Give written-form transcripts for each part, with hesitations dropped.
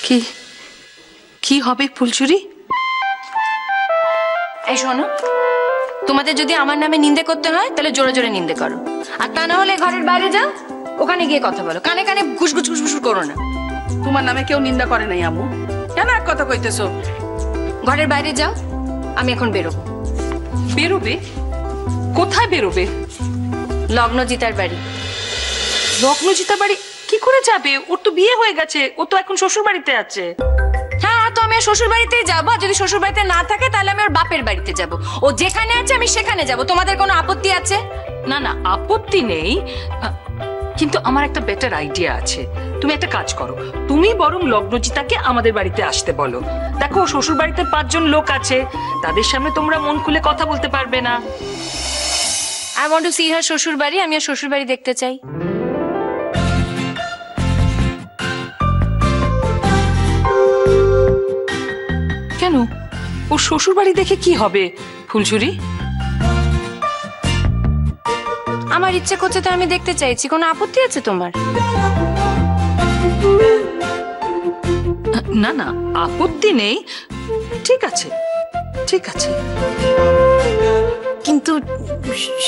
কি কি হবে ফুলচুরি? এই শোনো, তোমাদের যদি আমার নামে নিন্দে করতে হয় তাহলে জোরে জোরে নিন্দে করো, আর তা না হলে ঘরের বাইরে যাও, ওখানে গিয়ে কথা বলো, কানে কানে ঘুষঘুষ ঘুষঘুষ করো না। তোমার নামে কেউ নিন্দা করে নাই আম্মু, কেন এক কথা কইতেছো? ঘরের বাইরে যাও, আমি এখন বেরোবো। বেরোবে? কোথায় বেরোবে? লগ্নজিতার বাড়ি। লগ্নজিতা বাড়ি কি করে যাবে? ওর তো বিয়ে হয়ে গেছে, ও তো এখন শ্বশুর বাড়িতে আছে। হ্যাঁ, তো আমি শ্বশুর বাড়িতেই যাবো, আর যদি শ্বশুর বাড়িতে না থাকে তাহলে আমি ওর বাপের বাড়িতে যাব। ও যেখানে আছে আমি সেখানে যাব। তোমাদের কোনো আপত্তি আছে? না না, আপত্তি নেই, কিন্তু আমার একটা বেটার আইডিয়া আছে। তুমি একটা কাজ করো, তুমি বরং লগ্নজিতাকে আমাদের বাড়িতে আসতে বলো। দেখো শ্বশুর বাড়িতে 5 জন লোক আছে, তাদের সামনে তোমরা মন খুলে কথা বলতে পারবে না। আই ওয়ান্ট টু সি হার শ্বশুর বাড়ি। আমি আর শ্বশুর বাড়ি দেখতে চাই। কেন? ওর শ্বশুর বাড়ি দেখে কি হবে ফুলঝুরি? আমার ইচ্ছে করছে তো আমি দেখতে চাইছি। কোনো আপত্তি আছে তোমার? না না, আপত্তি নেই, ঠিক আছে ঠিক আছে। কিন্তু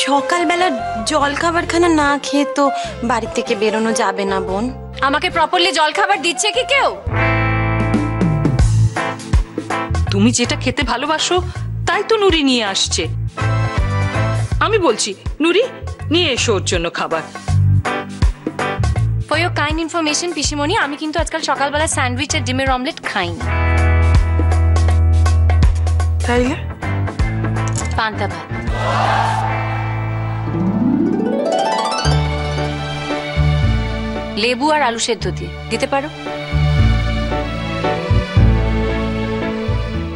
সকালবেলা জল খাবারখানা না খেয়ে তো বাড়ি থেকে বেরোনো যাবে না বোন। আমাকে প্রপারলি জল খাবার দিচ্ছে কি কেউ? তুমি যেটা খেতে ভালোবাসো তাই তো নুরি নিয়ে আসছে। আমি বলছি নুরি, নিয়ে এসো ওর জন্য খাবার। ফর ইয়োর কাইন্ড ইনফরমেশন পিসিমণি, আমি কিন্তু আজকাল সকালবেলা স্যান্ডউইচ আর ডিমের অমলেট খাই না। তাইলে পান্তা ভাত। লেবু আর আলু সেদ্ধ দিয়ে দিতে পারো।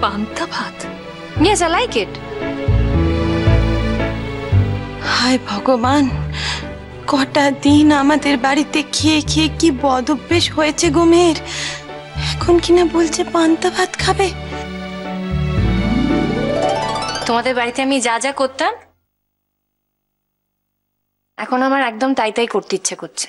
পান্তা ভাত? Yes, I like it. হায় ভগবান, কটা দিন আমাদের বাড়িতে খেয়ে খেয়ে কি বদ অভ্যেস হয়েছে গো মেয়ের। এখন কিনা বলছে পান্তা ভাত খাবে। তোমাদের বাড়িতে আমি যা যা করতাম এখন আমার একদম তাই তাই করতে ইচ্ছে করছে।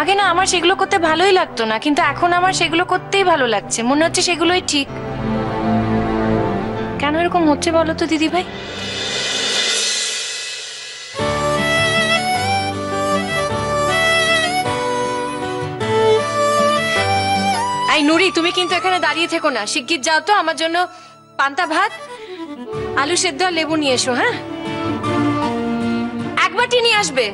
আগে না আমার সেগুলো করতে ভালোই লাগতো না, কিন্তু এখন আমার সেগুলো করতেই ভালো লাগছে। মনে হচ্ছে সেগুলোই ঠিক। কেন এরকম হচ্ছে বলো তো দিদি ভাই? এই নুরি, তুমি কিন্তু এখানে দাঁড়িয়ে থেকো না, শিগগির যাও তো আমার জন্য পান্তা ভাত, আলু সেদ্ধ আর লেবু নিয়ে এসো। হ্যাঁ, একবারটি নিয়ে আসবে।